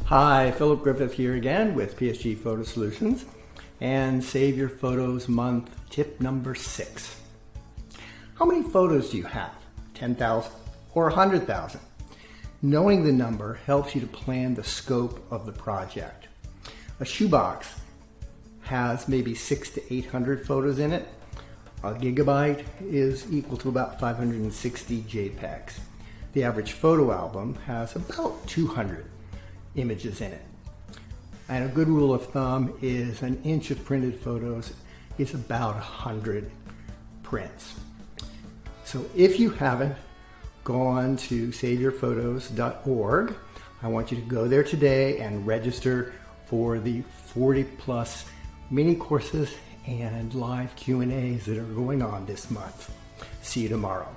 Hi, Philip Griffith here again with PSG Photo Solutions and Save Your Photos Month tip number 6. How many photos do you have? 10,000 or 100,000? Knowing the number helps you to plan the scope of the project. A shoebox has maybe 600 to 800 photos in it. A gigabyte is equal to about 560 JPEGs. The average photo album has about 200 images in it. And a good rule of thumb is an inch of printed photos is about 100 prints. So if you haven't gone to saveyourphotos.org, I want you to go there today and register for the 40 plus mini courses and live Q&As that are going on this month. See you tomorrow.